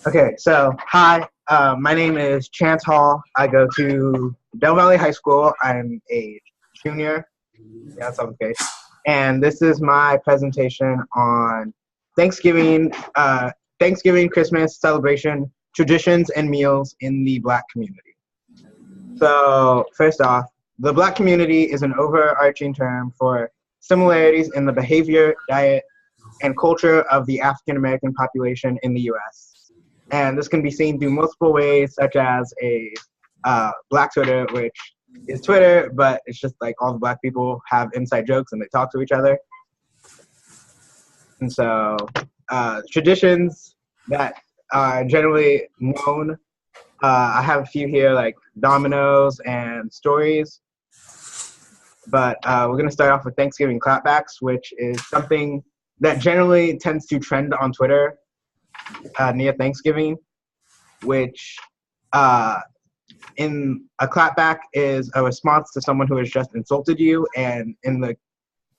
Okay, so hi, my name is Chance Hall. I go to Del Valley High School. I'm a junior. Yeah, that's okay. And this is my presentation on Thanksgiving, Thanksgiving, Christmas celebration traditions and meals in the Black community. So first off, the Black community is an overarching term for similarities in the behavior, diet, and culture of the African American population in the U.S. And this can be seen through multiple ways, such as a Black Twitter, which is Twitter, but it's just like all the Black people have inside jokes and they talk to each other. And so traditions that are generally known, I have a few here like dominoes and stories. But we're going to start off with Thanksgiving clapbacks, which is something that generally tends to trend on Twitter near Thanksgiving, which in a clapback is a response to someone who has just insulted you. And in the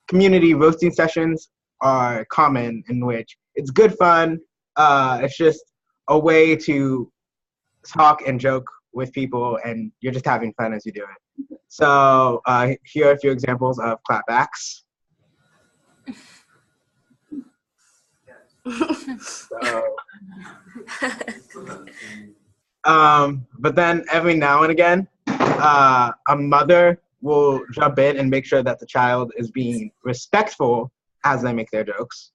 community, roasting sessions are common, in which it's good fun. It's just a way to talk and joke with people, and you're just having fun as you do it. So here are a few examples of clapbacks. So, but then every now and again, a mother will jump in and make sure that the child is being respectful as they make their jokes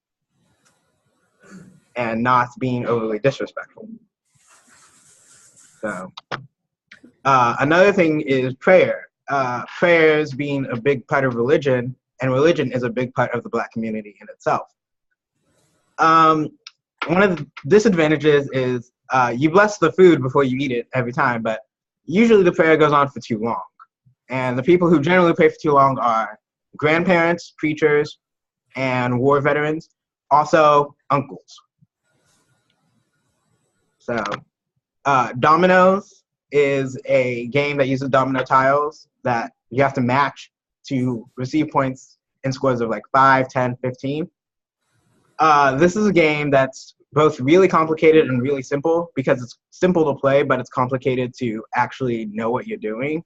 and not being overly disrespectful. So another thing is prayer. Prayers being a big part of religion, and religion is a big part of the Black community in itself. One of the disadvantages is you bless the food before you eat it every time, but usually the prayer goes on for too long. And the people who generally pray for too long are grandparents, preachers, and war veterans, also uncles. So dominoes is a game that uses domino tiles that you have to match to receive points in scores of like 5, 10, 15. This is a game that's both really complicated and really simple because it's simple to play, but it's complicated to actually know what you're doing.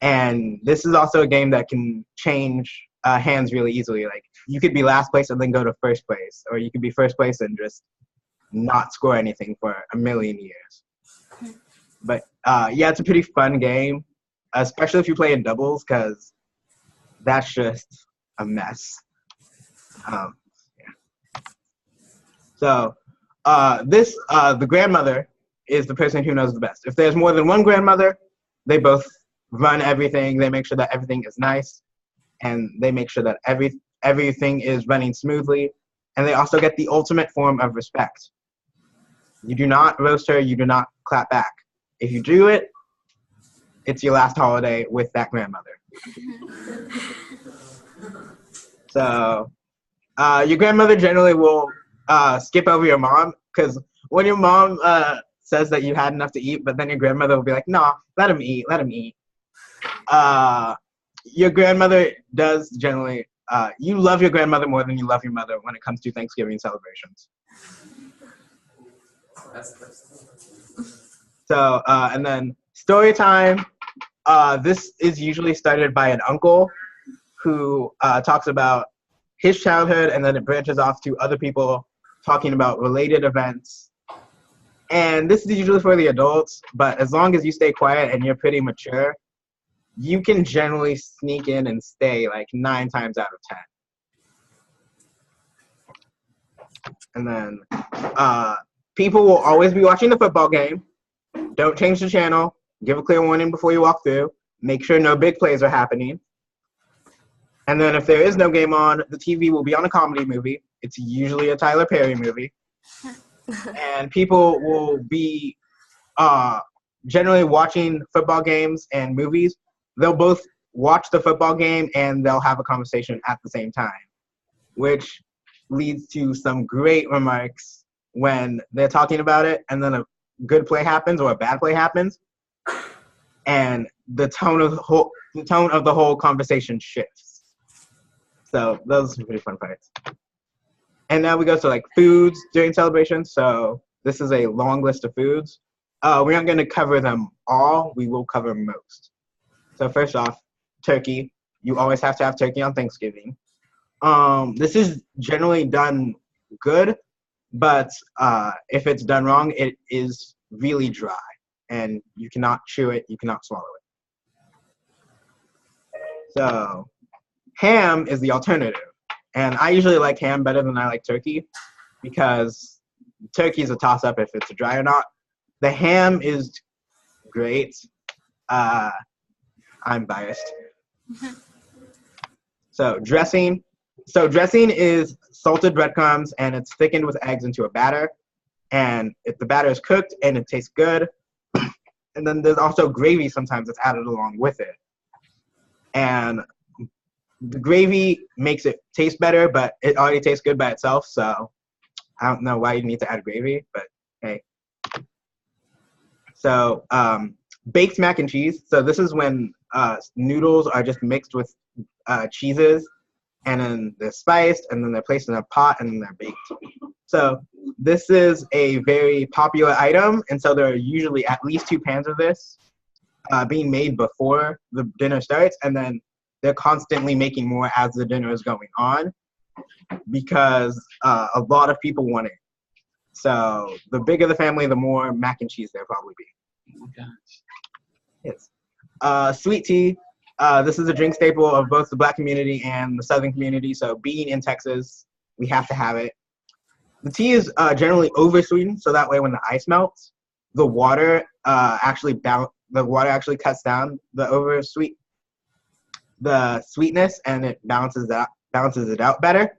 And this is also a game that can change hands really easily. Like you could be last place and then go to first place, or you could be first place and just not score anything for a million years. But yeah, it's a pretty fun game, especially if you play in doubles, because that's just a mess. So the grandmother is the person who knows the best. If there's more than one grandmother, they both run everything. They make sure that everything is nice, and they make sure that everything is running smoothly. And they also get the ultimate form of respect. You do not roast her. You do not clap back. If you do it, it's your last holiday with that grandmother. So your grandmother generally will skip over your mom, because when your mom says that you had enough to eat, but then your grandmother will be like, no, let him eat. Your grandmother does generally, you love your grandmother more than you love your mother when it comes to Thanksgiving celebrations. So, and then story time. This is usually started by an uncle who talks about his childhood, and then it branches off to other people talking about related events. And this is usually for the adults, but as long as you stay quiet and you're pretty mature, you can generally sneak in and stay like 9 times out of 10. And then people will always be watching the football game. Don't change the channel. Give a clear warning before you walk through. Make sure no big plays are happening. And then if there is no game on, the TV will be on a comedy movie. It's usually a Tyler Perry movie. And people will be generally watching football games and movies. They'll both watch the football game and they'll have a conversation at the same time, which leads to some great remarks when they're talking about it, and then a good play happens or a bad play happens, and the tone of the whole conversation shifts. So those are some pretty fun parts. And now we go to like foods during celebrations. So This is a long list of foods. We aren't going to cover them all. We will cover most. So first off, turkey. You always have to have turkey on Thanksgiving. This is generally done good, but if it's done wrong, it is really dry, and you cannot chew it, you cannot swallow it. So ham is the alternative, and I usually like ham better than I like turkey, because turkey is a toss-up if it's dry or not. The ham is great. I'm biased. So dressing. So dressing is salted breadcrumbs, and it's thickened with eggs into a batter. And if the batter is cooked and it tastes good, and then there's also gravy sometimes that's added along with it. And the gravy makes it taste better, but it already tastes good by itself, so I don't know why you need to add gravy, but hey. So baked mac and cheese. So this is when noodles are just mixed with cheeses, and then they're spiced, and then they're placed in a pot, and then they're baked. So this is a very popular item, and so there are usually at least 2 pans of this being made before the dinner starts, and then they're constantly making more as the dinner is going on, because a lot of people want it. So the bigger the family, the more mac and cheese there'll probably be. Oh my gosh. Yes. Sweet tea. This is a drink staple of both the Black community and the Southern community. So being in Texas, we have to have it. The tea is generally over sweetened, so that way when the ice melts, the water actually cuts down the sweetness, and it balances it out better.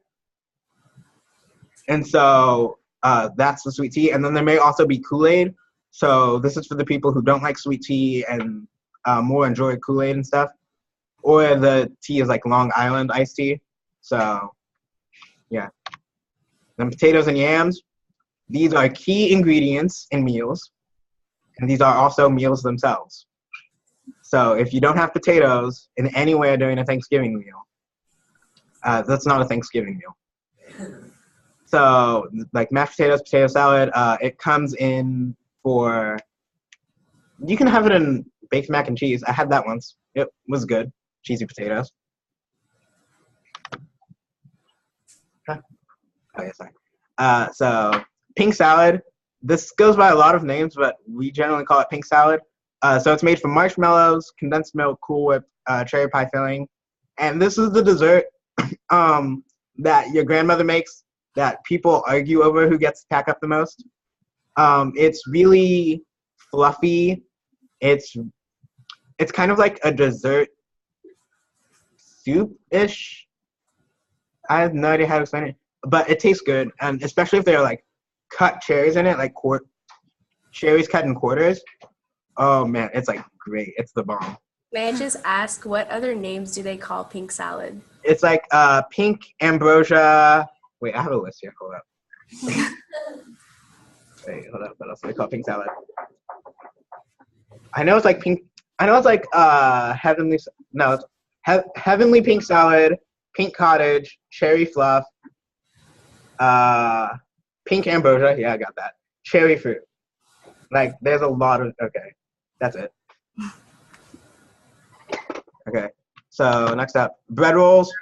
And so that's the sweet tea. And then there may also be Kool-Aid. So this is for the people who don't like sweet tea and more enjoy Kool-Aid and stuff. Or the tea is like Long Island iced tea. So yeah. Then potatoes and yams. These are key ingredients in meals. And these are also meals themselves. So if you don't have potatoes in anywhere during a Thanksgiving meal, that's not a Thanksgiving meal. So like mashed potatoes, potato salad, it comes in for, you can have it in baked mac and cheese. I had that once. It was good. Cheesy potatoes. Huh? Oh, yeah, sorry. So pink salad. This goes by a lot of names, but we generally call it pink salad. So it's made from marshmallows, condensed milk, Cool Whip, cherry pie filling. And this is the dessert that your grandmother makes that people argue over who gets to pack up the most. It's really fluffy. It's kind of like a dessert soup-ish. I have no idea how to explain it, but it tastes good, and especially if there are like cut cherries in it, like cherries cut in quarters. Oh man, it's like great. It's the bomb. May I just ask, what other names do they call pink salad? It's like pink ambrosia. Wait, I have a list here. Hold up. Wait, hold up. What else do they call pink salad? I know it's like pink. I know it's like heavenly. No, it's heavenly pink salad, pink cottage, cherry fluff, pink ambrosia. Yeah, I got that. Cherry fruit. Like, there's a lot of. Okay, that's it. Okay, so next up, bread rolls.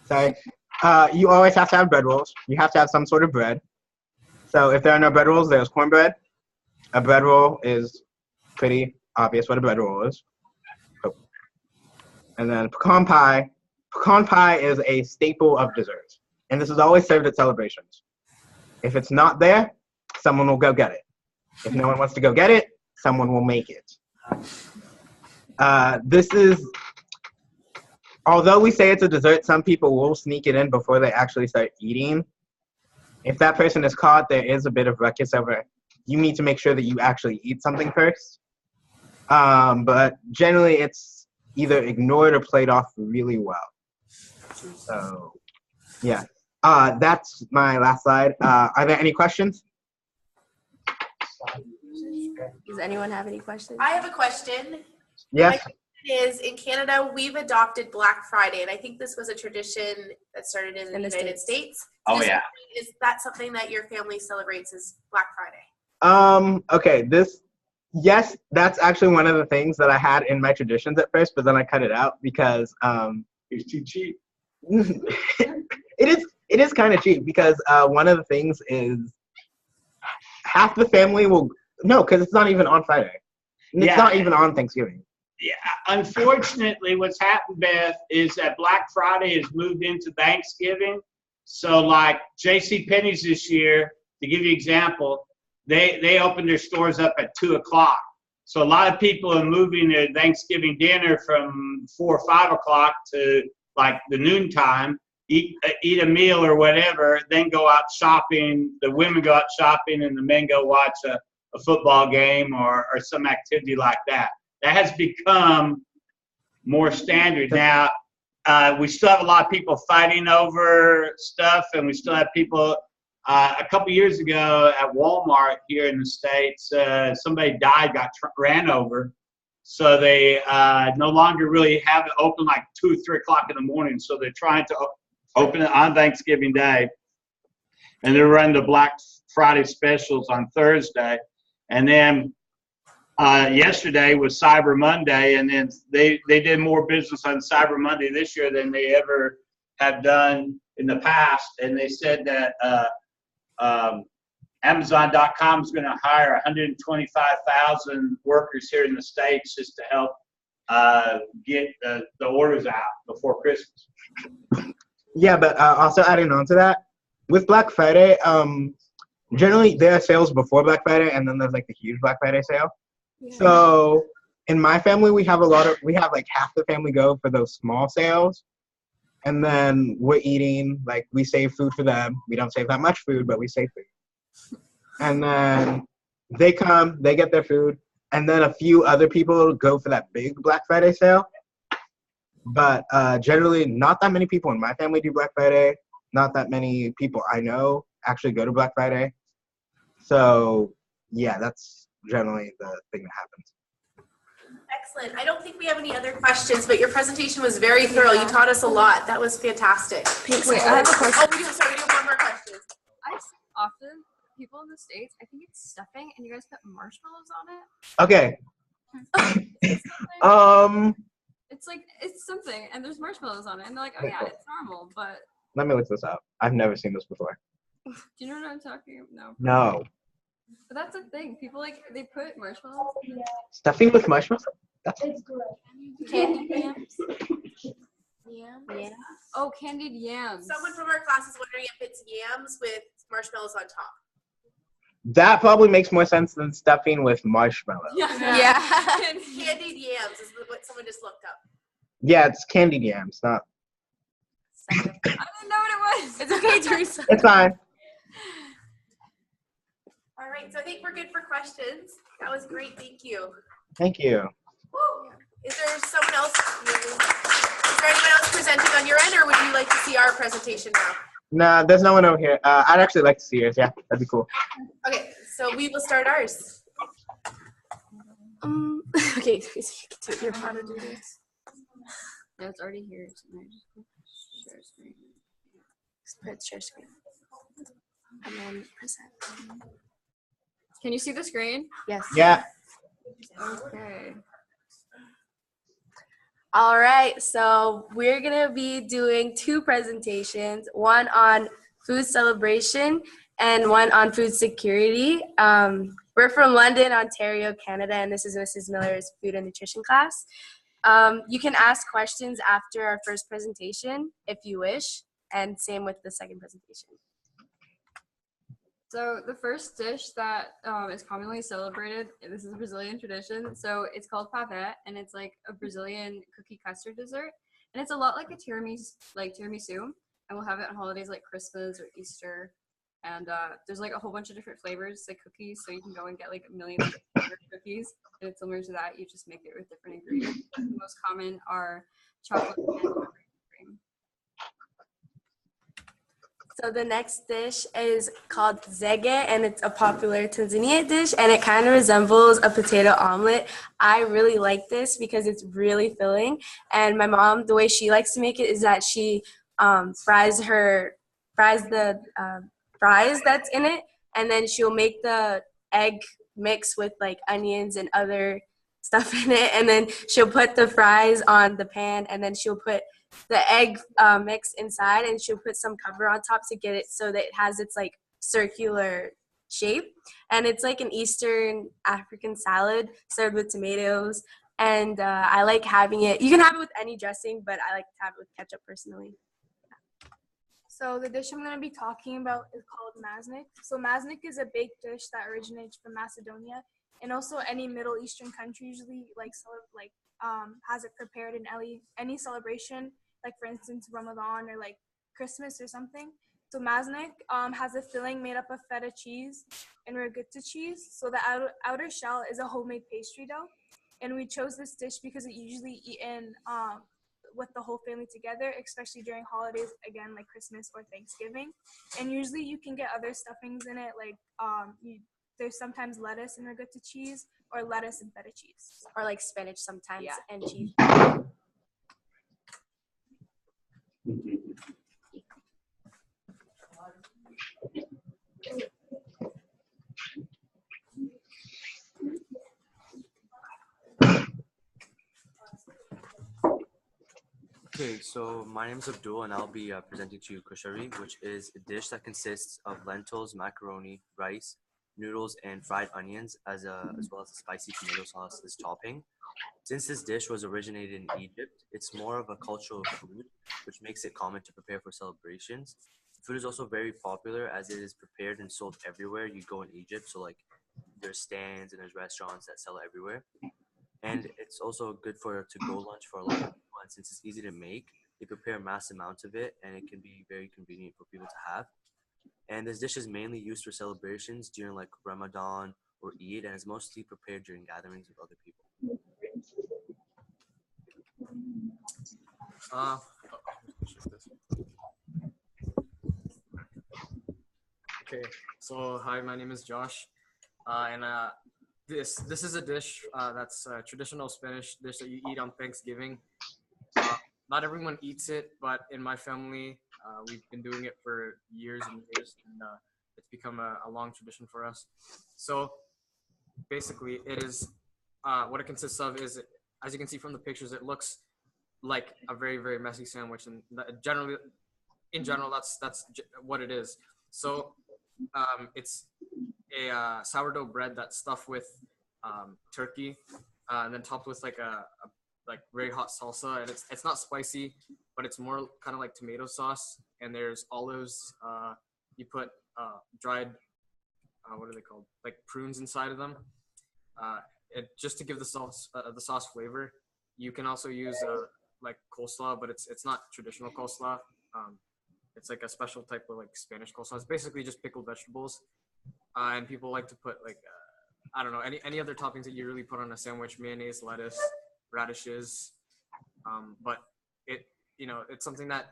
Sorry. You always have to have bread rolls. You have to have some sort of bread. So if there are no bread rolls, there's cornbread. A bread roll is pretty obvious what a bread roll is. Oh. And then pecan pie. Pecan pie is a staple of desserts. And this is always served at celebrations. If it's not there, someone will go get it. If no one wants to go get it, someone will make it. This is, although we say it's a dessert, some people will sneak it in before they actually start eating. If that person is caught, there is a bit of ruckus over, you need to make sure that you actually eat something first. But generally, it's either ignored or played off really well. So, yeah. That's my last slide. Are there any questions? Does anyone have any questions? I have a question. Yes. is in Canada, we've adopted Black Friday, and I think this was a tradition that started in the United States. Oh, yeah. Is that something that your family celebrates as Black Friday? Okay, yes, that's actually one of the things that I had in my traditions at first, but then I cut it out because It's too cheap. it is kind of cheap because one of the things is half the family will because it's not even on Friday. And it's not even on Thanksgiving. Yeah, unfortunately, what's happened, Beth, is that Black Friday has moved into Thanksgiving. So, like J.C. Penney's this year, to give you an example, they opened their stores up at 2:00. So a lot of people are moving their Thanksgiving dinner from 4 or 5 o'clock to like the noontime, eat a meal or whatever, then go out shopping. The women go out shopping and the men go watch a football game or some activity like that. That has become more standard. Now, we still have a lot of people fighting over stuff, and we still have people. A couple years ago at Walmart here in the States, somebody died, got ran over. So they no longer really have it open like 2 or 3 o'clock in the morning. So they're trying to open it on Thanksgiving Day. And they're running the Black Friday specials on Thursday. And then yesterday was Cyber Monday. And then they did more business on Cyber Monday this year than they ever have done in the past. And they said that Amazon.com is going to hire 125,000 workers here in the States just to help get the orders out before Christmas. Yeah, but also adding on to that, with Black Friday, generally there are sales before Black Friday, and then there's like the huge Black Friday sale. Yeah. So in my family, we have like half the family go for those small sales. And then we're eating, like, we save food for them. We don't save that much food, but we save food. And then they come, they get their food, and then a few other people go for that big Black Friday sale. But generally, not that many people in my family do Black Friday. Not that many people I know actually go to Black Friday. So, yeah, that's generally the thing that happens. Excellent. I don't think we have any other questions, but your presentation was very thorough. You taught us a lot. That was fantastic. Wait, I have a question. We do one more question. I see often people in the States, I think it's stuffing, and you guys put marshmallows on it. Okay. It's like, it's something, and there's marshmallows on it, and they're like, oh yeah, it's normal, but. Let me look this up. I've never seen this before. Do you know what I'm talking about? No. But that's the thing. People they put marshmallows. Stuffing with marshmallows? It's good. Candied yams. Yeah. Oh, candied yams. Someone from our class is wondering if it's yams with marshmallows on top. That probably makes more sense than stuffing with marshmallows. Yeah. Candied yams is what someone just looked up. Yeah, it's candied yams, not. I didn't know what it was. It's okay, Teresa. It's fine. All right, so I think we're good for questions. That was great. Thank you. Thank you. Woo. Is there someone else? Is there anyone else presenting on your end, or would you like to see our presentation now? No, there's no one over here. I'd actually like to see yours. Yeah, that'd be cool. Okay, so we will start ours. Okay, so you can take your how to do this. No, it's already here. Share screen. Spread share screen. And then present. Can you see the screen? Yes. Yeah. Okay. All right, so we're gonna be doing 2 presentations, one on food celebration and one on food security. We're from London, Ontario, Canada, and this is Mrs. Miller's food and nutrition class. You can ask questions after our first presentation if you wish, and same with the second presentation. So the first dish that is commonly celebrated, this is a Brazilian tradition, so it's called pavê, and it's like a Brazilian cookie custard dessert, and it's a lot like a tiramisu, and we'll have it on holidays like Christmas or Easter, and there's like a whole bunch of different flavors, like cookies, so you can go and get like a million different cookies, and it's similar to that, you just make it with different ingredients. The most common are chocolate and cream. So the next dish is called Zege, and it's a popular Tanzanian dish, and it kind of resembles a potato omelet. I really like this because it's really filling, and my mom, the way she likes to make it is that she fries the fries that's in it, and then she'll make the egg mix with like onions and other stuff in it, and then she'll put the fries on the pan, and then she'll put the egg mix inside, and she'll put some cover on top to get it so that it has its like circular shape. And it's like an Eastern African salad served with tomatoes. And I like having it. You can have it with any dressing, but I like to have it with ketchup personally. So the dish I'm going to be talking about is called Maznik. So Maznik is a baked dish that originates from Macedonia, and also any Middle Eastern country usually has it prepared in any celebration, like for instance Ramadan or like Christmas or something. So Maznik has a filling made up of feta cheese and ricotta cheese. So the outer shell is a homemade pastry dough, and we chose this dish because it's usually eaten with the whole family together, especially during holidays, again, like Christmas or Thanksgiving. And usually you can get other stuffings in it, like there's sometimes lettuce and ricotta cheese, or lettuce and feta cheese. Or like spinach sometimes, Yeah. and cheese. Okay, so my name is Abdul, and I'll be presenting to you kushari, which is a dish that consists of lentils, macaroni, rice, noodles, and fried onions, as well as a spicy tomato sauce as topping. Since this dish was originated in Egypt, it's more of a cultural food, which makes it common to prepare for celebrations. Food is also very popular as it is prepared and sold everywhere you go in Egypt. So like there's stands and there's restaurants that sell it everywhere. And it's also good for a to-go lunch for a lot of people. And since it's easy to make, they prepare mass amounts of it, and it can be very convenient for people to have. And this dish is mainly used for celebrations during like Ramadan or Eid, and is mostly prepared during gatherings with other people. Okay, so hi, my name is Josh, and this is a dish that's a traditional Spanish dish that you eat on Thanksgiving. Not everyone eats it, but in my family, we've been doing it for years and years, and it's become a long tradition for us. So basically, it is what it consists of is, as you can see from the pictures, it looks like a very, very messy sandwich, and in general, that's what it is. So it's a sourdough bread that's stuffed with turkey, and then topped with like a like very hot salsa, and it's not spicy, but it's more kind of like tomato sauce. And there's olives. You put dried what are they called? Like prunes inside of them. Just to give the sauce flavor. You can also use like coleslaw, but it's not traditional coleslaw. It's like a special type of like Spanish coleslaw. It's basically just pickled vegetables, and people like to put like I don't know, any other toppings that you really put on a sandwich: mayonnaise, lettuce, radishes. But it's something that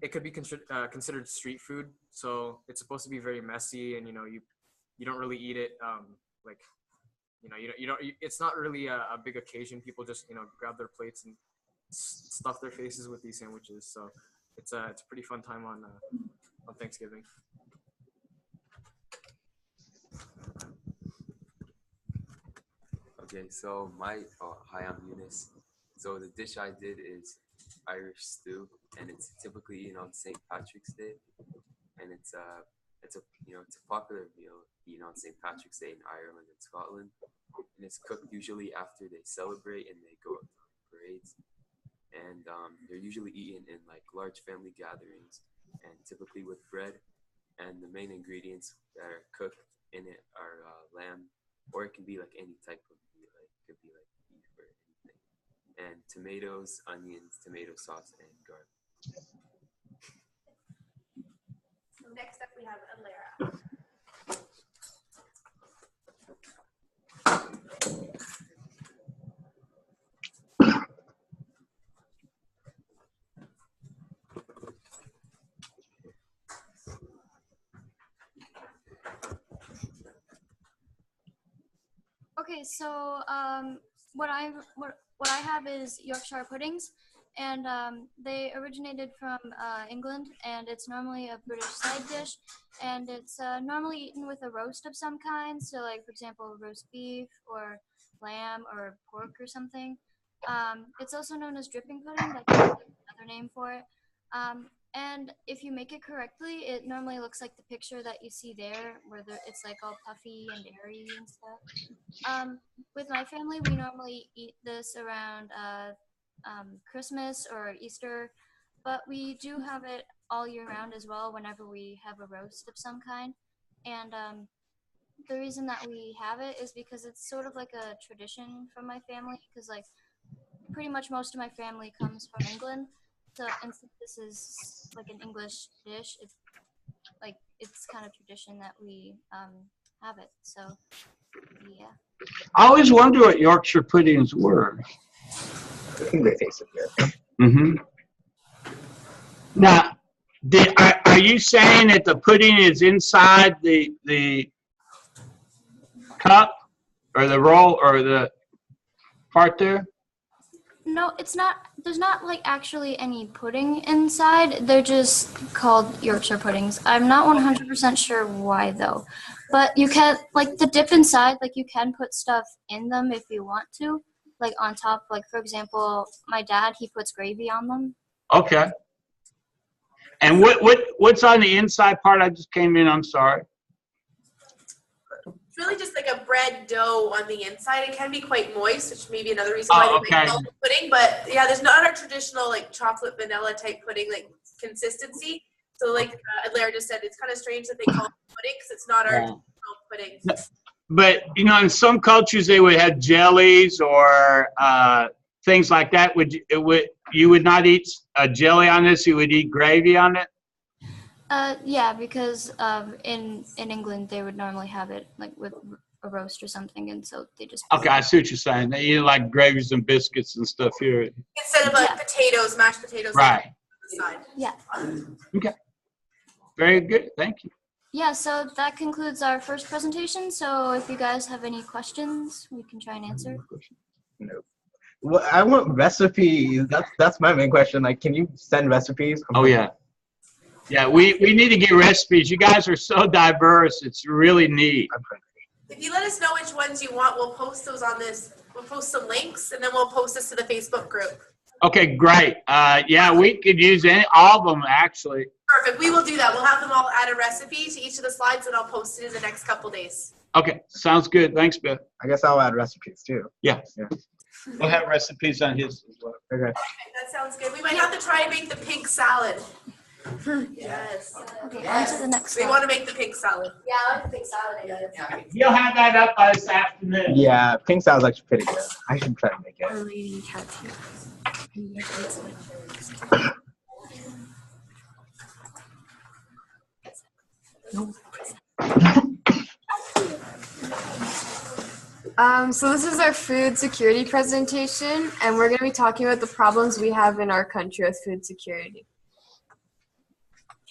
it could be considered street food. So it's supposed to be very messy, and you don't really eat it like you don't. It's not really a big occasion. People just grab their plates and stuff their faces with these sandwiches. So it's a pretty fun time on Thanksgiving. Okay, so hi, I'm Eunice. So the dish I did is Irish stew, and it's typically eaten on St. Patrick's Day, and it's a popular meal eaten on St. Patrick's Day in Ireland and Scotland, and it's cooked usually after they celebrate and they go out to parades, and they're usually eaten in like large family gatherings, and typically with bread, and the main ingredients that are cooked in it are lamb, or it can be like any type of meat, like it could be like beef or anything, and tomatoes, onions, tomato sauce, and garlic. Next up, we have Alara. Okay, so what I have is Yorkshire Puddings, and they originated from England, and it's normally a British side dish, and it's normally eaten with a roast of some kind. So, like for example, roast beef or lamb or pork or something. It's also known as dripping pudding. That's another name for it. And if you make it correctly, it normally looks like the picture that you see there, where it's like all puffy and airy and stuff. With my family, we normally eat this around Christmas or Easter, but we do have it all year round as well whenever we have a roast of some kind. And the reason that we have it is because it's sort of like a tradition from my family, because like pretty much most of my family comes from England. So, and since this is like an English dish, it's kind of tradition that we have it. So, yeah. I always wonder what Yorkshire puddings were. I think they tasted good. Mm-hmm. Now, are you saying that the pudding is inside the cup or the roll or the part there? No, it's not. There's not like actually any pudding inside. They're just called Yorkshire puddings. I'm not 100% sure why though. But you can like the dip inside. Like you can put stuff in them if you want to. Like on top. Like for example, my dad he puts gravy on them. Okay. And what's on the inside part? I just came in. I'm sorry. It's really just like a bread dough on the inside. It can be quite moist, which may be another reason why they make it pudding. But yeah, there's not our traditional like chocolate vanilla type pudding like consistency. So like Lara just said, it's kind of strange that they call it pudding because it's not our traditional pudding. But you know, in some cultures they would have jellies or things like that. You would not eat a jelly on this? You would eat gravy on it? Yeah, because in England they would normally have it like with a roast or something, and so they just. Okay, I see what you're saying. They eat like gravies and biscuits and stuff here. Instead of like potatoes, mashed potatoes. Right. On the side. Yeah. Okay. Very good. Thank you. Yeah, so that concludes our first presentation. So if you guys have any questions, we can try and answer. No. Well, I want recipes. That's my main question. Like, can you send recipes? Oh yeah. Yeah, we need to get recipes. You guys are so diverse. It's really neat. If you let us know which ones you want, we'll post those on this. We'll post some links, and then we'll post this to the Facebook group. Okay, great. Yeah, we could use all of them, actually. Perfect. We will do that. We'll have them all add a recipe to each of the slides, and I'll post it in the next couple days. Okay, sounds good. Thanks, Beth. I guess I'll add recipes, too. Yeah. We'll have recipes on his as well. Okay. That sounds good. We might have to try and make the pig salad. Yes. Okay, on to the next We one. want to make the pig salad. Yeah, I like the pig salad. You'll have that up by this afternoon. Yeah, pink sounds actually pretty good. I should try to make it. So this is our food security presentation, and we're going to be talking about the problems we have in our country with food security.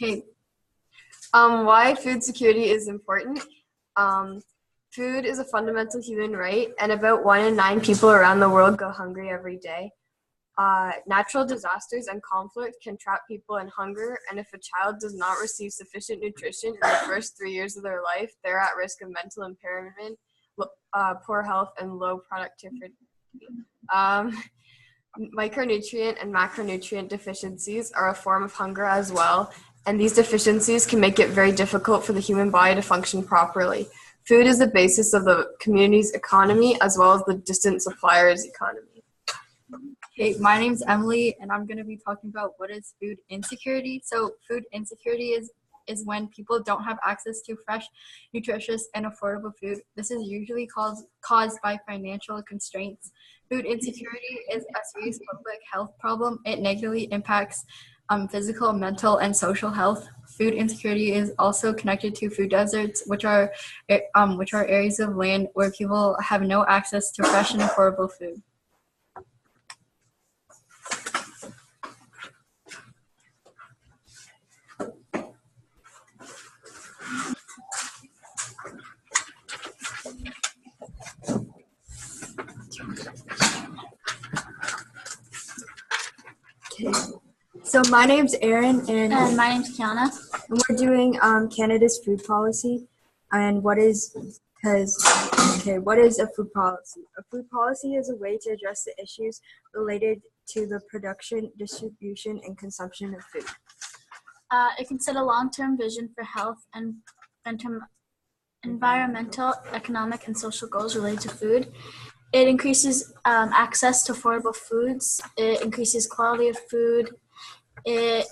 Okay. Why food security is important. Food is a fundamental human right, and about 1 in 9 people around the world go hungry every day. Natural disasters and conflict can trap people in hunger, and if a child does not receive sufficient nutrition in the first 3 years of their life, they're at risk of mental impairment, poor health, and low productivity. Micronutrient and macronutrient deficiencies are a form of hunger as well, and these deficiencies can make it very difficult for the human body to function properly. Food is the basis of the community's economy as well as the distant supplier's economy. Hey, my name's Emily, and I'm going to be talking about what is food insecurity. So food insecurity is when people don't have access to fresh, nutritious, and affordable food. This is usually caused by financial constraints. Food insecurity is a serious public health problem. It negatively impacts physical, mental, and social health. Food insecurity is also connected to food deserts, which are areas of land where people have no access to fresh and affordable food. So my name's Erin, and my name's Kiana. we're doing Canada's food policy. And what is a food policy? A food policy is a way to address the issues related to the production, distribution, and consumption of food. It can set a long-term vision for health and environmental, economic, and social goals related to food. It increases access to affordable foods. It increases quality of food. It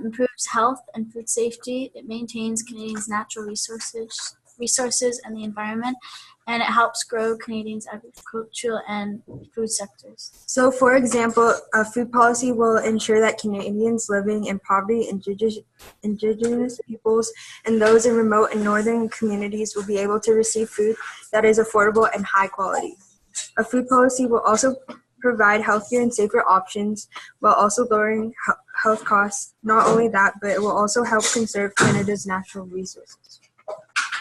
improves health and food safety. It maintains Canadians' natural resources and the environment, and it helps grow Canadians' agricultural and food sectors. So, for example, a food policy will ensure that Canadians living in poverty, Indigenous peoples, and those in remote and northern communities will be able to receive food that is affordable and high quality. A food policy will also provide healthier and safer options while also lowering health costs. Not only that, but it will also help conserve Canada's natural resources.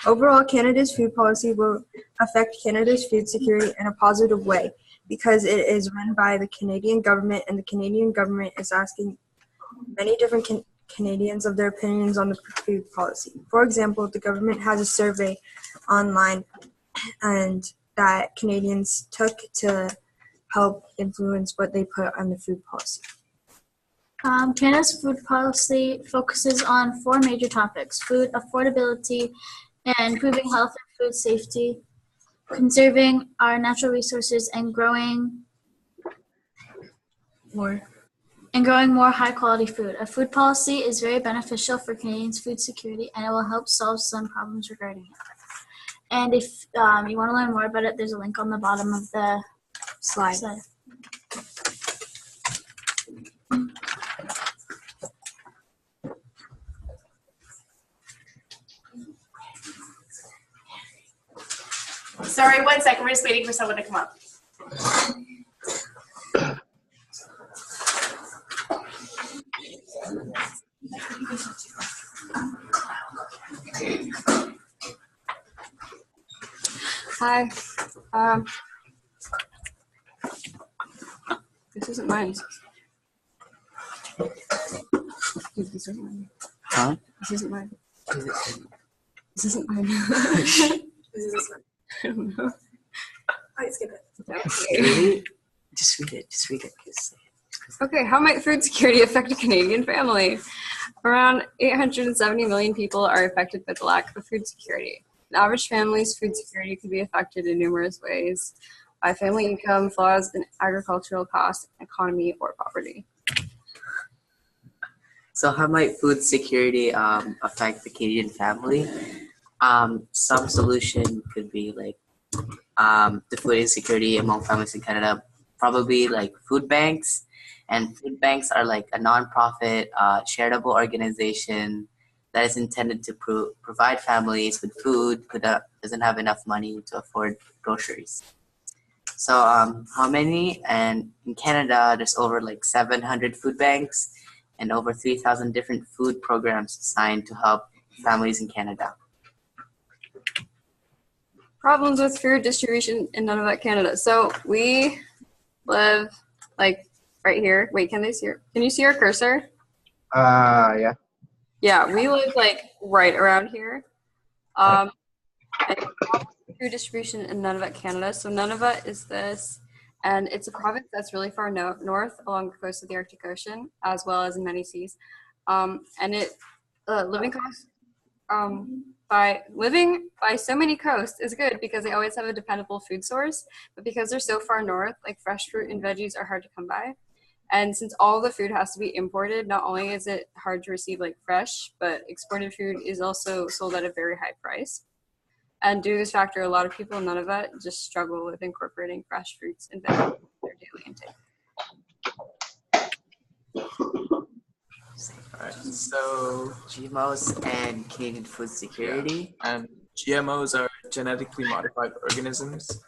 Overall, Canada's food policy will affect Canada's food security in a positive way because it is run by the Canadian government, and the Canadian government is asking many different Canadians of their opinions on the food policy. For example, the government has a survey online and that Canadians took to help influence what they put on the food policy. Canada's food policy focuses on 4 major topics: food affordability and improving health and food safety, conserving our natural resources, and growing more high-quality food. A food policy is very beneficial for Canadians' food security, and it will help solve some problems regarding it. And if you want to learn more about it, there's a link on the bottom of the slide. Sorry, 1 second. We're just waiting for someone to come up. Hi. This isn't mine. This isn't mine. Huh? This isn't mine. This isn't mine. This is this one. I don't know. I skip it. Really? Just read it. Just read it. Okay, how might food security affect a Canadian family? Around 870 million people are affected by the lack of food security. An average family's food security could be affected in numerous ways by family income, flaws in agricultural costs, economy, or poverty. So how might food security affect the Canadian family? Some solution could be like the food insecurity among families in Canada, probably like food banks. And food banks are like a non-profit charitable organization that is intended to provide families with food who doesn't have enough money to afford groceries. So how many? And in Canada, there's over like 700 food banks and over 3,000 different food programs designed to help families in Canada. Problems with food distribution in Nunavut, Canada. So we live like right here. Wait, can you see our cursor? Yeah. Yeah, we live like right around here. And food distribution in Nunavut, Canada. So Nunavut is this, and it's a province that's really far north along the coast of the Arctic Ocean, as well as in many seas. And it living costs by living by so many coasts is good because they always have a dependable food source. But because they're so far north, like fresh fruit and veggies are hard to come by. And since all the food has to be imported, not only is it hard to receive like fresh, but exported food is also sold at a very high price. And due to this factor, a lot of people in Nunavut just struggle with incorporating fresh fruits and veggies in their daily intake. Alright, so GMOs and Canadian food security. Yeah. And GMOs are genetically modified organisms.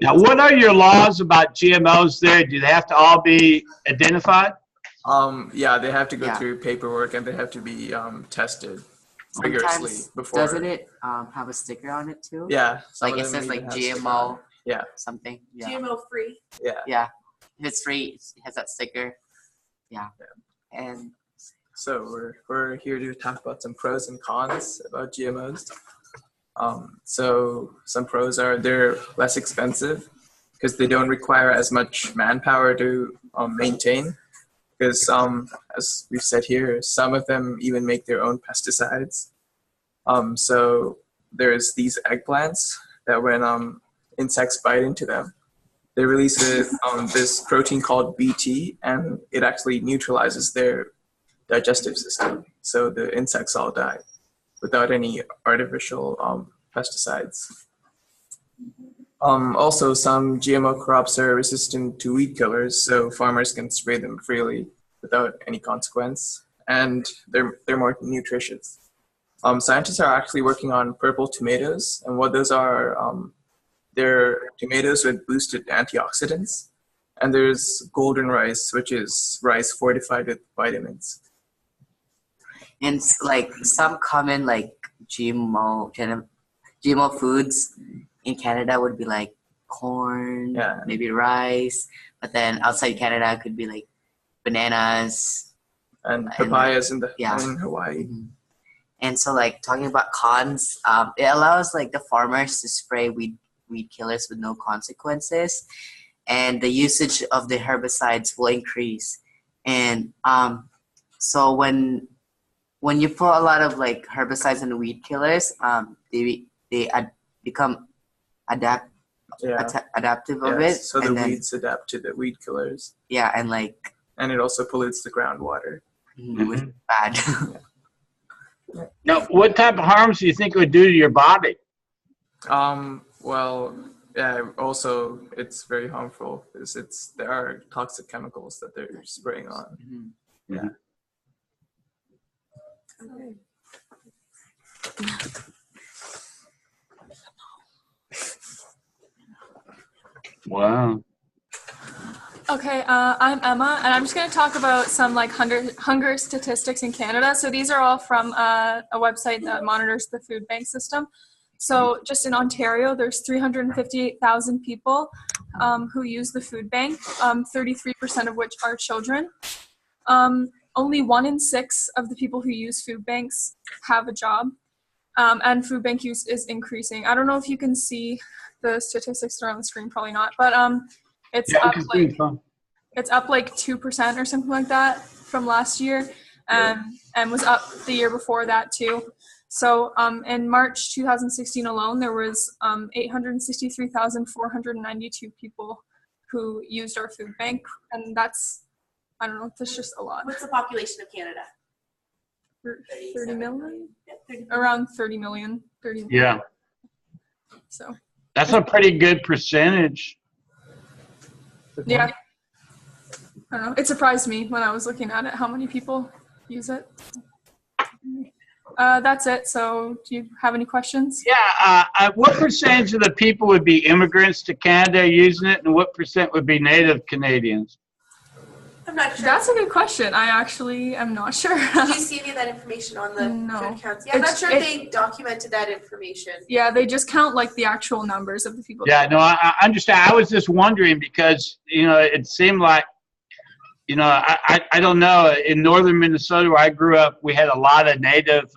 Now, what are your laws about GMOs there? Do they have to all be identified? Yeah, they have to go through paperwork and they have to be tested rigorously before. Doesn't it have a sticker on it too? Yeah. Like it says like GMO. Yeah. Something. Yeah. GMO free. Yeah. Yeah. If it's free, it has that sticker. And So we're here to talk about some pros and cons about GMOs. So some pros are they're less expensive because they don't require as much manpower to maintain. Because as we've said here, some of them even make their own pesticides. So there's these eggplants that when insects bite into them, they release this protein called BT, and it actually neutralizes their digestive system. So the insects all die without any artificial pesticides. Also, some GMO crops are resistant to weed killers, so farmers can spray them freely without any consequence, and they're more nutritious. Scientists are actually working on purple tomatoes, and what those are, they're tomatoes with boosted antioxidants, and there's golden rice, which is rice fortified with vitamins. And like some common like GMO foods in Canada would be like corn, maybe rice, but then outside Canada it could be like bananas and papayas in Hawaii. Mm-hmm. And so like talking about cons, it allows like the farmers to spray weed killers with no consequences, and the usage of the herbicides will increase. And so when you put a lot of like herbicides and weed killers, they become adaptive of it. So the weeds adapt to the weed killers. Yeah, and it also pollutes the groundwater. Which is bad. Now, what type of harms do you think it would do to your body? Well, yeah, also it's very harmful because there are toxic chemicals that they're spraying on. Mm-hmm. Yeah. Wow. Okay, I'm Emma, and I'm just going to talk about some like hunger statistics in Canada. So these are all from a website that monitors the food bank system. So just in Ontario, there's 358,000 people who use the food bank, 33% of which are children. Only 1 in 6 of the people who use food banks have a job, and food bank use is increasing. I don't know if you can see the statistics that are on the screen, probably not, but it's up like 2% or something like that from last year, and was up the year before that too. So in March 2016 alone, there was 863,492 people who used our food bank, and that's, I don't know, that's just a lot. What's the population of Canada? 30 million? Around 30 million. 30 million. Yeah. So that's a pretty good percentage. Yeah. I don't know. It surprised me when I was looking at it how many people use it. That's it. So do you have any questions? Yeah. What percentage of the people would be immigrants to Canada using it, and what percent would be native Canadians? I'm not sure. That's a good question. I actually am not sure. Did you see any of that information on the food counts? Yeah, I'm not sure if they documented that information. Yeah, they just count like the actual numbers of the people. Yeah, no, I understand. I was just wondering because, it seemed like, I don't know. In northern Minnesota where I grew up, we had a lot of native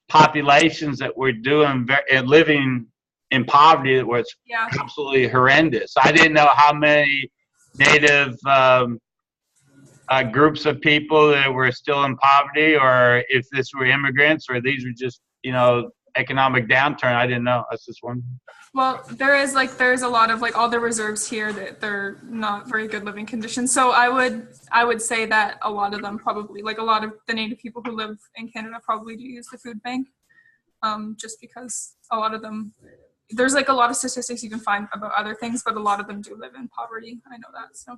populations that were living in poverty that was absolutely horrendous. I didn't know how many native groups of people that were still in poverty, or if this were immigrants, or these were just, economic downturn. I didn't know. I was just wondering. Well, there's a lot of like all the reserves here that they're not very good living conditions. So I would say that a lot of them probably, like a lot of the native people who live in Canada probably do use the food bank, just because a lot of them, there's like a lot of statistics you can find about other things, but a lot of them do live in poverty. I know that. So.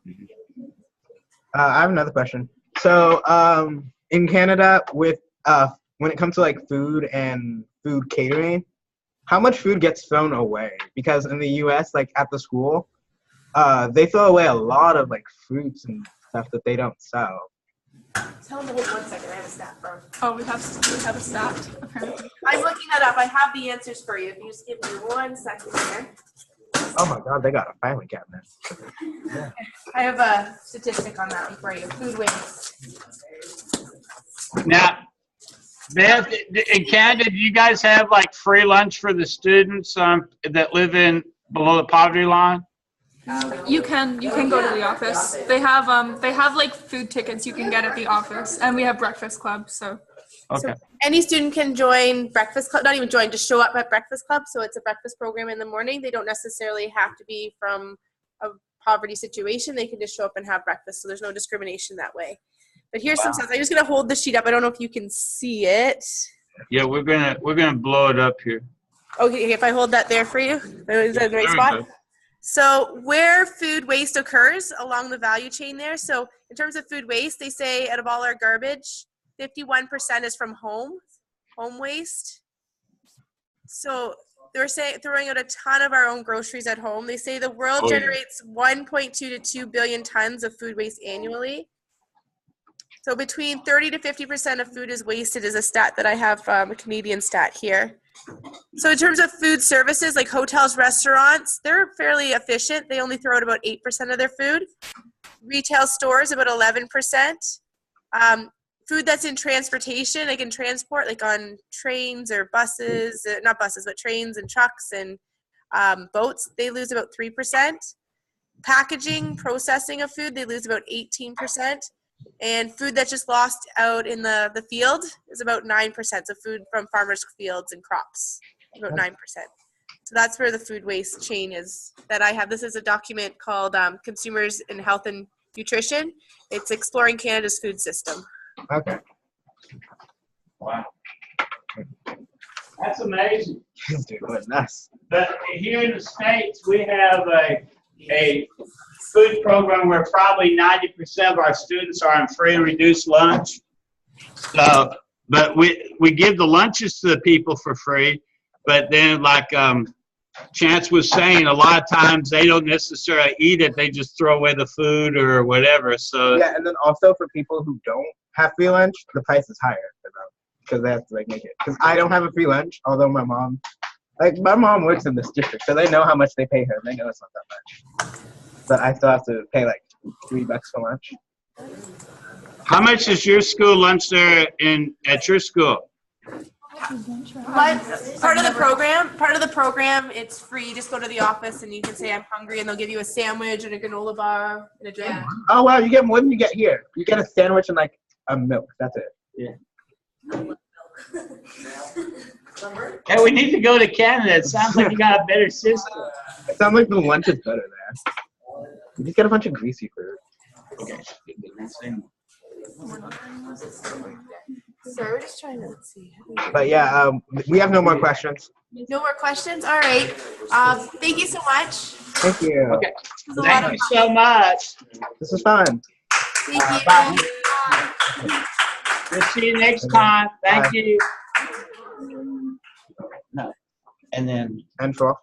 I have another question. So in Canada, with when it comes to like food and food catering, how much food gets thrown away? Because in the U.S., like at the school, they throw away a lot of like fruits and stuff that they don't sell. Tell them to hold 1 second. I have a stat from. Oh, we have a stat apparently. I'm looking that up. I have the answers for you. If you just give me 1 second here. Oh my God, they got a filing cabinet. I have a statistic on that one for you. Food waste. Now, Beth, in Canada, do you guys have like free lunch for the students that live in below the poverty line? You can go to the office. They have like food tickets you can get at the office, and we have breakfast club. So Okay. So any student can join breakfast club, not even join, just show up at breakfast club. So it's a breakfast program in the morning. They don't necessarily have to be from a poverty situation. They can just show up and have breakfast. So there's no discrimination that way. But here's some stats. I'm just gonna hold the sheet up. I don't know if you can see it. Yeah, we're gonna blow it up here. Okay, if I hold that there for you, is that the right spot? So where food waste occurs along the value chain there. So in terms of food waste, they say out of all our garbage, 51% is from home waste. So they're saying throwing out a ton of our own groceries at home. They say the world generates 1.2 to 2 billion tons of food waste annually. So between 30 to 50% of food is wasted is a stat that I have, a Canadian stat here. So in terms of food services, like hotels, restaurants, they're fairly efficient. They only throw out about 8% of their food. Retail stores, about 11%. Food that's in transportation, like in transport, like on trains or buses, not buses, but trains and trucks and boats, they lose about 3%. Packaging, processing of food, they lose about 18%. And food that's just lost out in the field is about 9%. So food from farmers' fields and crops, about 9%. So that's where the food waste chain is that I have. This is a document called Consumers in Health and Nutrition. It's exploring Canada's food system. Okay. Wow. That's amazing. Dude, what nuts. But here in the States, we have a food program where probably 90% of our students are on free and reduced lunch. So, but we give the lunches to the people for free, but then like Chance was saying, a lot of times they don't necessarily eat it, they just throw away the food or whatever. So yeah, and then also for people who don't have free lunch, the price is higher for them because they have to like make it. Because I don't have a free lunch, although my mom works in this district, so they know how much they pay her. They know it's not that much, but I still have to pay like $3 for lunch. how much is your school lunch there at your school? But part of the program, it's free. You just go to the office and you can say I'm hungry, and they'll give you a sandwich and a granola bar and a drink. Yeah. Oh wow, you get more than you get here. You get a sandwich and like a milk. That's it. Yeah. Hey, we need to go to Canada. It sounds like you got a better system. It sounds like the lunch is better there. You just get a bunch of greasy food. Okay. So we're just trying to see. But yeah, we have no more questions. No more questions? All right. Thank you so much. Thank you. Okay. Thank you so much. This was fun. Thank you. Bye. We'll see you next time. Thank you. No. And then. And 12.